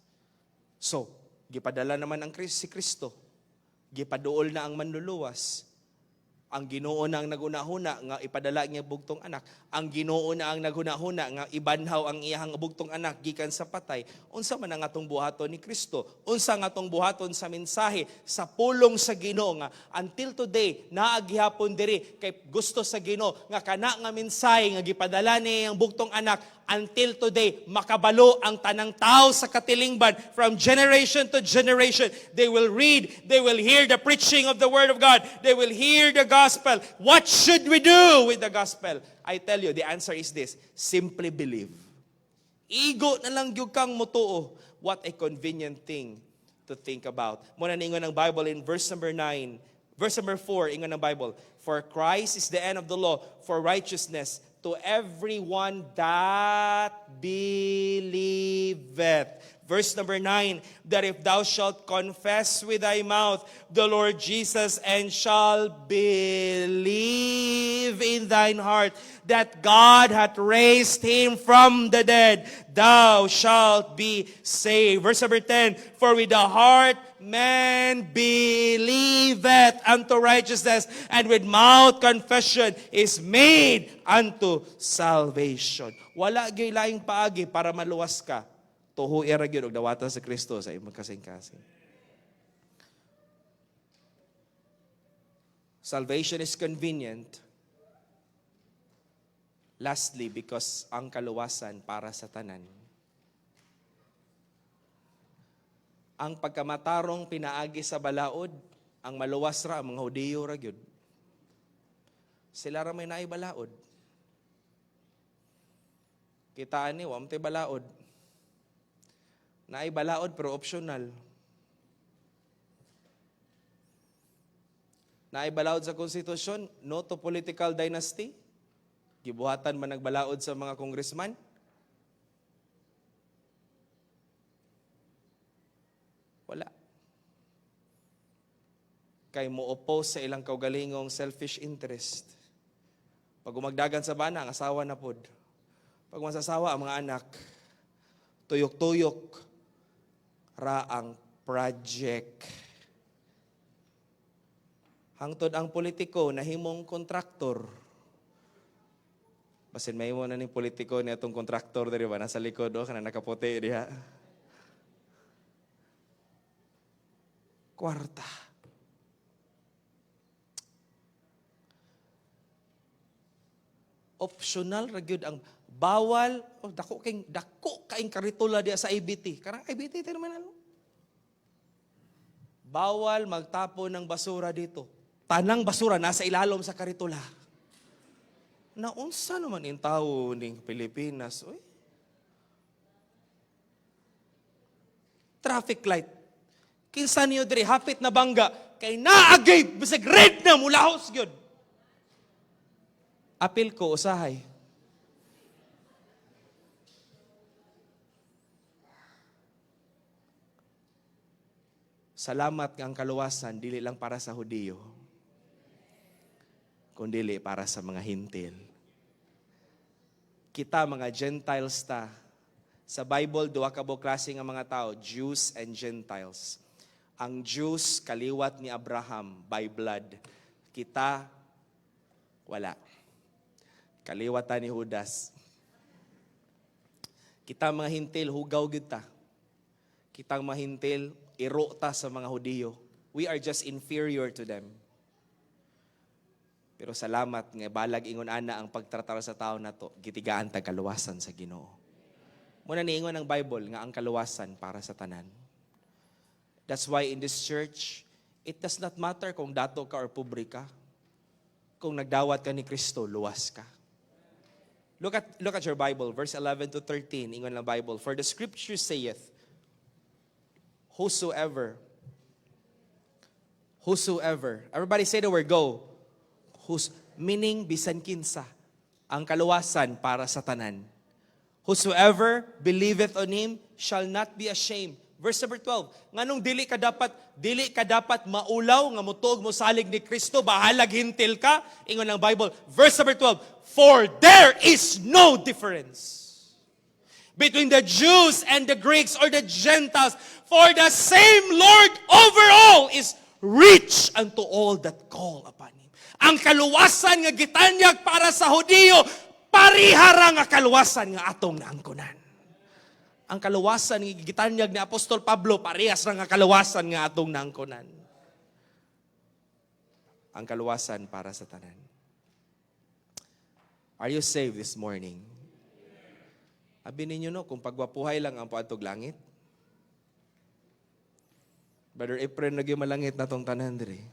So, gipadala naman ang si Kristo. Gipaduol na ang manluluwas. Ang Ginoo na ang nagunahuna nga ipadala niya bugtong anak. Ang Ginoo na ang nagunahuna nga ibanhaw ang iyang bugtong anak gikan sa patay. Unsa man ang atong buhaton ni Kristo? Unsa nga atong buhaton sa mensahe sa pulong sa Ginoo nga until today naagihapon diri kay gusto sa Ginoo nga kana nga mensahe nga gipadala niya ang bugtong anak until today makabalo ang tanang tao sa katilingban from generation to generation. They will read, they will hear the preaching of the Word of God, they will hear the gospel. What should we do with the gospel? I tell you, the answer is this: simply believe. Igo na lang gyud kang motuo. What a convenient thing to think about. Muna ningon ang Bible in verse number 9. Verse number 4, ingon ang Bible. For Christ is the end of the law for righteousness to everyone that believeth. Verse number 9, that if thou shalt confess with thy mouth the Lord Jesus and shall believe in thine heart that God hath raised him from the dead, thou shalt be saved. Verse number 10, for with the heart man believeth unto righteousness, and with mouth confession is made unto salvation. Wala gyud laing paagi para maluwas ka. Tuho era gyud og dawatan sa Kristo sa imong kasing-kasing. Salvation is convenient. Lastly, because ang kaluwasan para sa tanan. Ang pagkamatarong pinaagi sa balaod, ang maluwas ra, ang mga Hudiyo ra gyud. Sila ra may naibalaod. Kitaan ni, wam tay balaod. Naibalaod pero optional. Naibalaod sa konstitusyon, no to political dynasty. Gibuhatan man nagbalaod sa mga congressman. Wala. Kay mo oppose sa ilang kaugalingong selfish interest. Pag umagdagan sa bana, ang asawa na pod. Pag masasawa ang mga anak, tuyok-tuyok ra ang project. Hangtod ang politiko nahimong kontraktor. Basin may mo na ning politiko niya itong kontraktor diri ba nasa likod o kana nakaputi diha. Kwarta. Optional ra gyud ang bawal, dako kaing karitula diya sa IBT. Karang IBT tayo naman ano? Bawal magtapon ng basura dito. Tanang basura nasa ilalom sa karitula. Naunsa naman in tao ning Pilipinas, oy. Traffic light. Kinsa niyo diri hapit na bangga kay naagay bisag red na mulahos gyud. Apil ko usahay. Salamat nga ang kaluwasan, dili lang para sa Hudiyo, kundi para sa mga Hintil. Kita mga Gentiles ta. Sa Bible, duha ka klase nga mga tao, Jews and Gentiles. Ang Jews, kaliwat ni Abraham by blood. Kita, wala. Kaliwatan ni Judas. Kita mga Hintil, hugaw gyud ta. Kitang mga Hintil, iro ta sa mga Hudiyo. We are just inferior to them. Pero salamat nga balag ingon ana ang pagtratar sa tao nato, gitigaan tag kaluwasan sa Ginoo. Muna niingon ang Bible nga ang kaluwasan para sa tanan. That's why in this church, it does not matter kung dato ka or pobre ka. Kung nagdawat ka ni Kristo, luwas ka. Look at your Bible, verse 11 to 13, ingon ang Bible. For the scripture saith, whosoever, everybody say the word, go. Meaning, bisan kinsa, ang kaluwasan para sa tanan. Whosoever believeth on Him shall not be ashamed. Verse number 12, nganong dili ka dapat maulaw nga mutuog mo salig ni Kristo, bahalag hintil ka. Ingon ng Bible, verse number 12, for there is no difference between the Jews and the Greeks or the Gentiles, for the same Lord over all is rich unto all that call upon Him. Ang kaluwasan nga gitanyag para sa Hudiyo, parihara nga kaluwasan nga atong naangkunan. Ang kaluwasan nga gitanyag ni Apostol Pablo, parehas ra nga kaluwasan nga atong naangkunan. Ang kaluwasan para sa tanan. Are you saved this morning? Abi ninyo no, kung pagwapuhay lang ang paadtog langit. Brother Efren, nagyo malangit na tong tanan diri.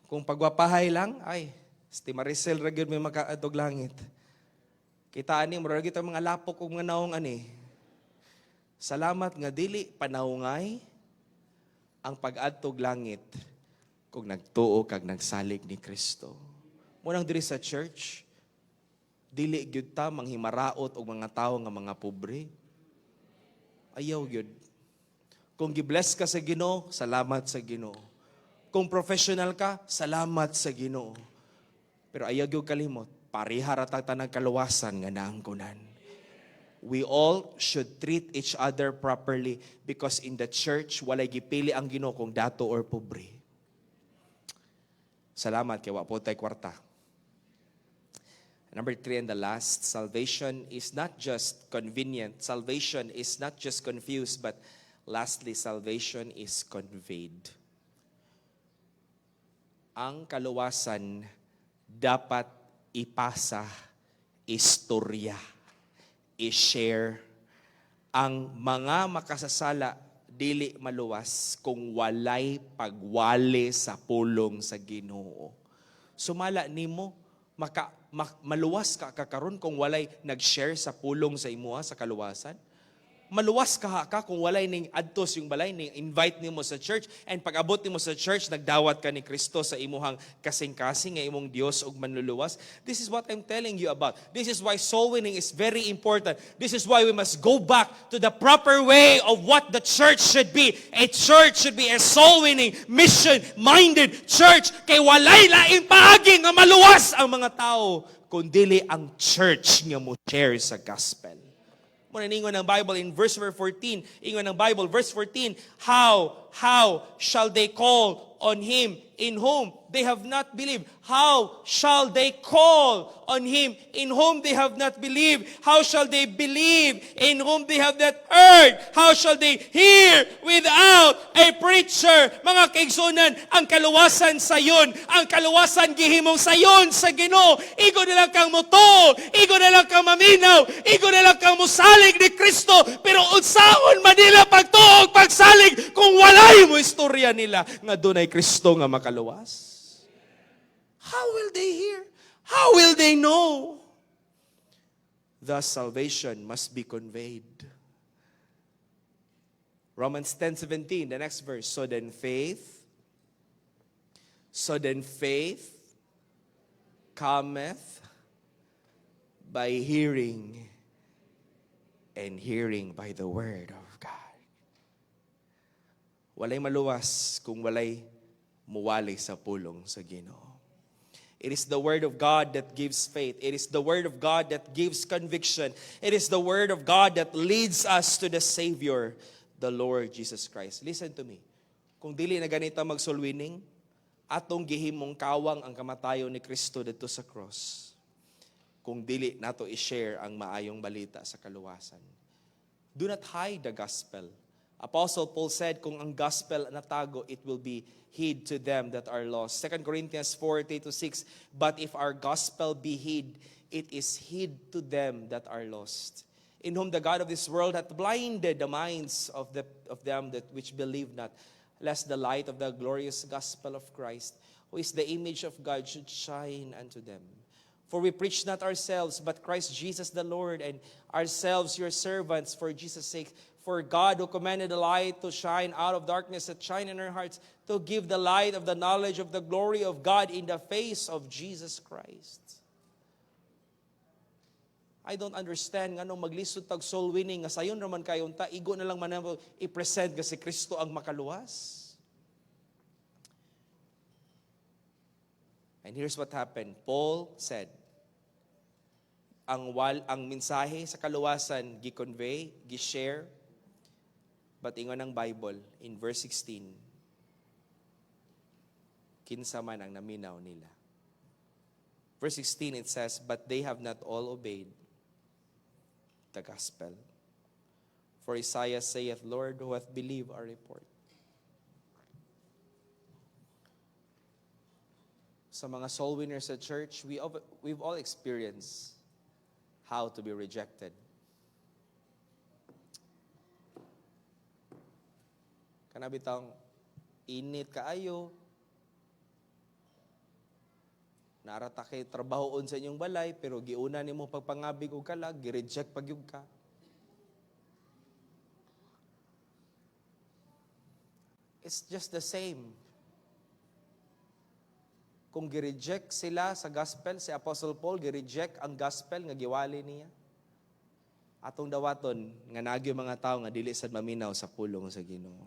Kung pagwapahay lang, ay, si Maricel ra gyud may makaadtog langit. Kita ani mura kita mga lapok ug mga naong ani. Salamat nga dili panawngay ang pag-adtog langit kung nagtuo kag nagsalig ni Kristo. Munang diri sa church, dili gyud ta manghimaraot og mga tawo nga mga pobre. Ayaw gyud. Kung gibless ka sa Ginoo, salamat sa Ginoo. Kung professional ka, salamat sa Ginoo. Pero ayaw gyud kalimot, parihara ta tanang kaluwasan nga naangkunan. We all should treat each other properly because in the church walay gipili ang Ginoo kung dato or pobre. Salamat kay wa po tay kwarta. Number 3 and the last, salvation is not just convenient. Salvation is not just confused, but lastly, salvation is conveyed. Ang kaluwasan dapat ipasa, istorya, i-share. Ang mga makasasala dili maluwas kung walay pagwali sa pulong sa Ginoo. Sumala nimo maluwas ka karon kung walay nag-share sa pulong sa imuha sa kaluwasan. Maluwas ka kung walay ning adtos yung balay ning invite nimo sa church, and pag-abot nimo sa church nagdawat ka ni Kristo sa imuhang kasing-kasing nga imong Dios ug manluluwas. This is what I'm telling you about. This is why soul winning is very important. This is why we must go back to the proper way of what the church should be. A church should be a soul winning, mission-minded church. Kay walay laing paagi nga maluwas ang mga tao kundi ang church nga mo share sa gospel. Muna ningon ng Bible in verse 14, ingon ng Bible, verse 14, how shall they call on Him in whom they have not believed? How shall they call on Him in whom they have not believed? How shall they believe in whom they have not heard? How shall they hear without a preacher? Mga kaigsunan, ang kaluwasan sayon, ang kaluwasan gihimong sayon sa Ginoo. Igo na lang kang moto, igo na lang kang maminaw, igo na lang kang musalig ni Kristo, pero unsaon man nila pagtuog, pagsalig, kung walay mo istorya nila nga dunay Kristo nga makaluwas. How will they hear? How will they know? Thus, salvation must be conveyed. Romans 10:17, the next verse. So then faith cometh by hearing, and hearing by the word of God. Walay maluwas kung walay muwali sa pulong sa Ginoo. It is the word of God that gives faith. It is the word of God that gives conviction. It is the word of God that leads us to the Savior, the Lord Jesus Christ. Listen to me. Kung dili na ganito mag-soul-winning, atong gihimong kawang ang kamatayon ni Kristo dito sa cross. Kung dili nato i-share ang maayong balita sa kaluwasan. Do not hide the gospel. Apostle Paul said, kung ang gospel natago, it will be hid to them that are lost. 2 Corinthians 4:3-6, but if our gospel be hid, it is hid to them that are lost, in whom the God of this world hath blinded the minds of them that which believe not, lest the light of the glorious gospel of Christ, who is the image of God, should shine unto them. For we preach not ourselves, but Christ Jesus the Lord, and ourselves your servants for Jesus' sake. For God, who commanded the light to shine out of darkness, that shine in our hearts, to give the light of the knowledge of the glory of God in the face of Jesus Christ. I don't understand nga nung maglisod tag soul winning, nga sayon naman kayo, igo na lang man i-present nga si Kristo ang makaluwas. And here's what happened. Paul said, ang mensahe sa kaluwasan, gi-convey, gi-share, but ingon ng Bible, in verse 16, kinsa man ang naminaw nila. Verse 16, it says, but they have not all obeyed the gospel. For Isaiah saith, Lord, who hath believed our report? Sa mga soul winners sa church, we've all experienced how to be rejected. Kanabitang init kaayo, narata kay trabahoon sa inyong balay, pero giuna nimo pagpangabig og kalag, gi-reject pagyud ka. It's just the same. Kung gi-reject sila sa gospel, si Apostle Paul gi-reject ang gospel nga giwali niya. Atong dawaton nga nagyo mga tao nga dili sad maminaw sa pulong sa Ginoo.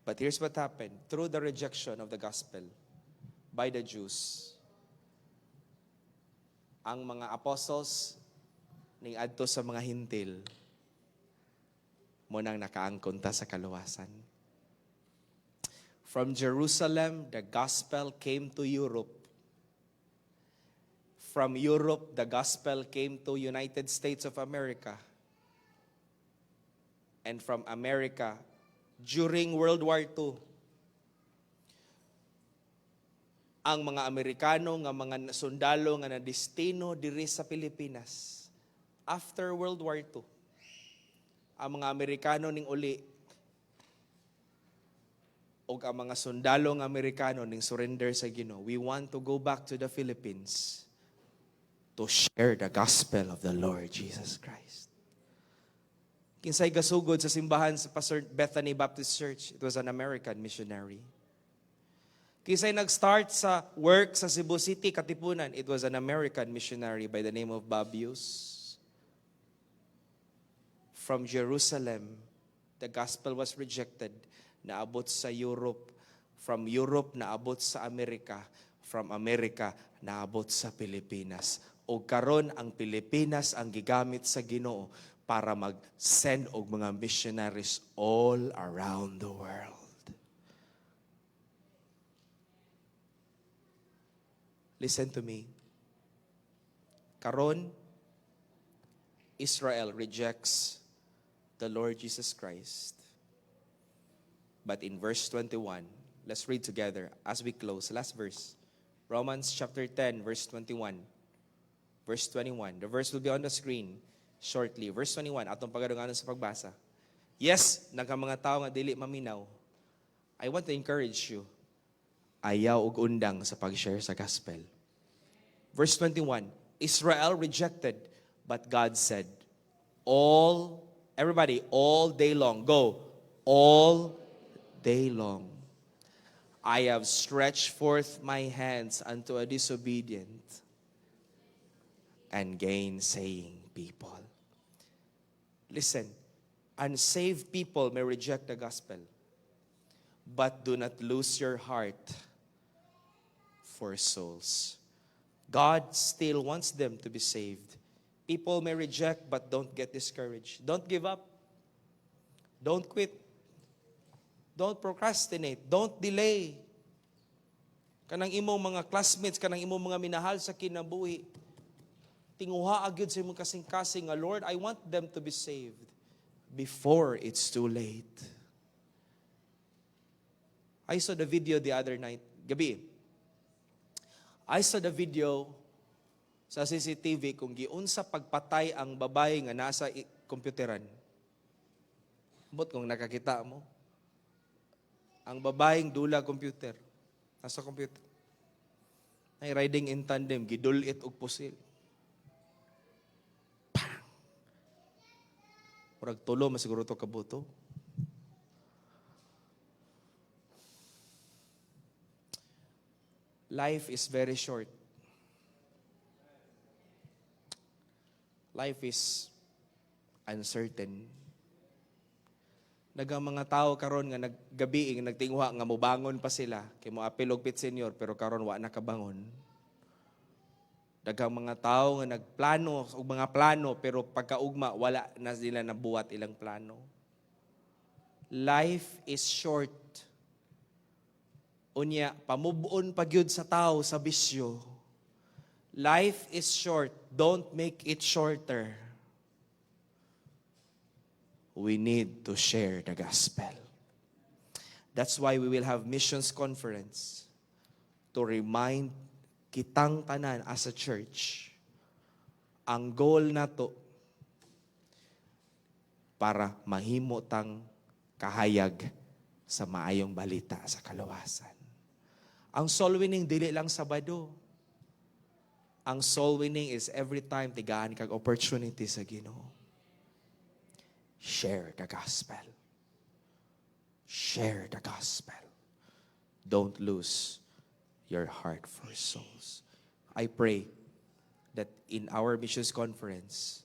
But here's what happened. Through the rejection of the gospel by the Jews, ang mga apostles ning adto sa mga hintil mo nang nakaangkon ta sa kaluwasan. From Jerusalem, the gospel came to Europe. From Europe, the gospel came to United States of America. And from America, during World War II, ang mga Amerikano nga mga sundalo nga nadestino diri sa Pilipinas. After World War II, ang mga Amerikano ning uli o ang mga sundalo ng Amerikano ning surrender sa Ginoo. We want to go back to the Philippines to share the gospel of the Lord Jesus Christ. Kinsay gasugod sa simbahan sa Pastor Bethany Baptist Church, it was an American missionary. Kinsay nag-start sa work sa Cebu City, Katipunan, it was an American missionary by the name of Bob Hughes. From Jerusalem, the gospel was rejected. Naabot sa Europe. From Europe, naabot sa Amerika. From Amerika, naabot sa Pilipinas. O karon ang Pilipinas ang gigamit sa Ginoo para mag-send og mga missionaries all around the world. Listen to me. Karon, Israel rejects the Lord Jesus Christ. But in verse 21, let's read together as we close. Last verse. Romans chapter 10, verse 21. Verse 21. The verse will be on the screen shortly. Verse 21, atong pagadunganon sa pagbasa. Yes, nagka mga tao nga dili maminaw. I want to encourage you. Ayaw ug undang sa pag-share sa gospel. Verse 21, Israel rejected, but God said, everybody, all day long. Go. All day long. I have stretched forth my hands unto a disobedient and gainsaying people. Listen, unsaved people may reject the gospel, but do not lose your heart for souls. God still wants them to be saved. People may reject, but don't get discouraged. Don't give up. Don't quit. Don't procrastinate. Don't delay. Kanang imong mga classmates, kanang imong mga minahal sa kinabuhi, tinguha agad sa imong kasing-kasing nga, Lord, I want them to be saved before it's too late. I saw the video the other night, gabi. I saw the video sa CCTV kung giunsa pagpatay ang babae nga nasa kompyuteran. But kung nakakita mo, ang babaeng dula computer, nasa computer, ay riding in tandem, gidulit og pusil. Bang! Murag tulo, masiguro to kabuto. Life is very short. Life is uncertain. Nagang mga tao karon nga naggabi nagtingwa nga mobangon pa sila kay mo apil og pit senior pero karon wa nakabangon. Daghang mga tao nga nagplano og mga plano pero pagkaugma wala na sila nabuhat ilang plano. Life is short. Unya pamubuon pa gyud sa tao sa bisyo. Life is short. Don't make it shorter. We need to share the gospel. That's why we will have missions conference to remind kitang tanan as a church. Ang goal nato para mahimo tang kahayag sa maayong balita sa kaluwasan. Ang soul winning dili lang Sabado. Ang soul winning is every time tigaan kag opportunity sa Ginoo. Share the gospel. Share the gospel. Don't lose your heart for souls. I pray that in our missions conference,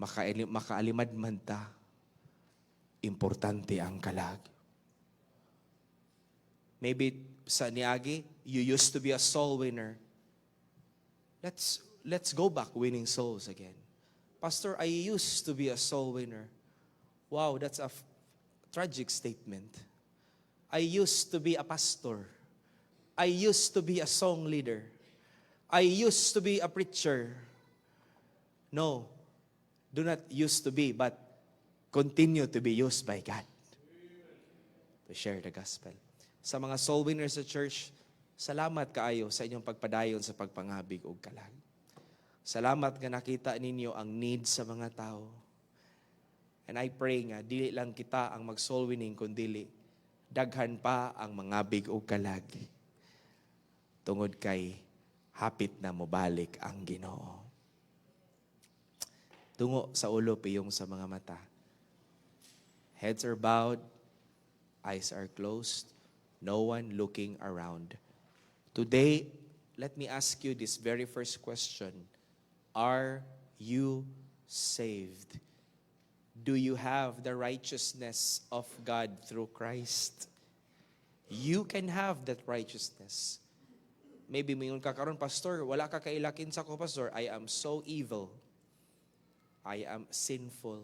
makaalimad man ta, importante ang kalag. Maybe sa niagi, you used to be a soul winner. Let's go back winning souls again. Pastor, I used to be a soul winner. Wow, that's a tragic statement. I used to be a pastor. I used to be a song leader. I used to be a preacher. No, do not used to be, but continue to be used by God to share the gospel. Sa mga soul winners sa church, salamat kaayo sa inyong pagpadayon sa pagpangabig o kalag. Salamat nga nakita ninyo ang need sa mga tao. And I pray nga, dili lang kita ang mag-soul winning, kundi daghan pa ang mangabig o kalag. Tungod kay hapit na mobalik ang Ginoo. Tungo sa ulo, piyong sa mga mata. Heads are bowed, eyes are closed, no one looking around. Today, let me ask you this very first question. Are you saved? Do you have the righteousness of God through Christ? You can have that righteousness. Maybe mayroon ka karon, Pastor, wala ka kailakin sa ko, Pastor. I am so evil. I am sinful.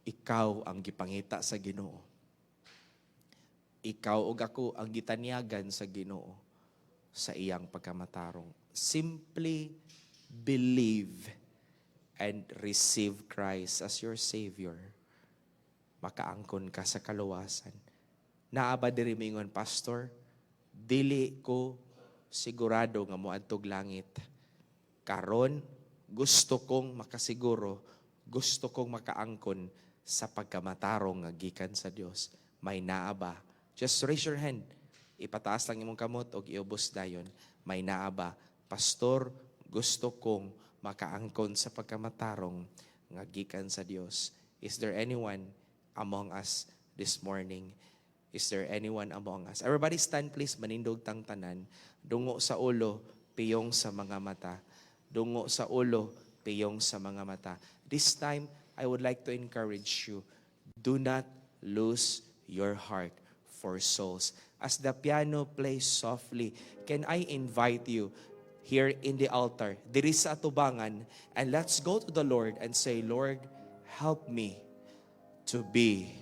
Ikaw ang gipangita sa Ginoo. Ikaw ug ako ang gitanyagan sa Ginoo sa iyang pagkamatarong. Simply believe and receive Christ as your Savior. Makaangkon ka sa kaluwasan. Naaba diri mingon, Pastor, dili ko sigurado nga moadtog langit. Karon gusto kong makasiguro, gusto kong makaangkon sa pagkamatarong nga gikan sa Dios. May naaba. Just raise your hand. Ipataas lang imong kamot o iubos dayon. May naaba. Pastor, gusto kong makaangkon sa pagkamatarong nga gikan sa Dios. Is there anyone among us this morning? Is there anyone among us? Everybody stand please, manindog tang tanan. Dungo sa ulo, piyong sa mga mata. Dungo sa ulo, piyong sa mga mata. This time, I would like to encourage you, do not lose your heart for souls. As the piano plays softly, can I invite you here in the altar, diri sa atubangan, and let's go to the Lord and say, Lord, help me to be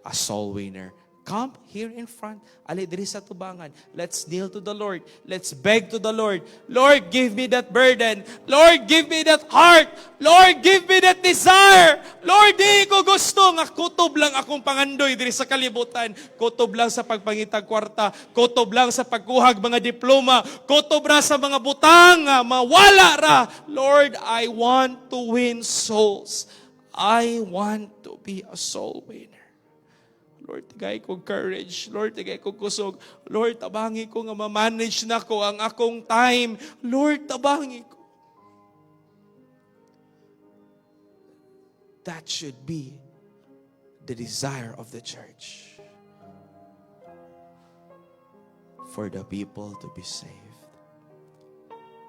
a soul winner. Come here in front. Ali, diri sa tubangan. Let's kneel to the Lord. Let's beg to the Lord. Lord, give me that burden. Lord, give me that heart. Lord, give me that desire. Lord, di ko gusto nga kutob lang akong pangandoy diri sa kalibutan. Kutob lang sa pagpangitag kwarta. Kutob lang sa pagkuhag mga diploma. Kutob ra sa mga butang nga mawala ra. Lord, I want to win souls. I want to be a soul winner. Lord, tigay kong courage. Lord, tigay kong kusog. Lord, tabangi ko nga ma-manage na ko ang akong time. Lord, tabangi ko. That should be the desire of the church. For the people to be saved.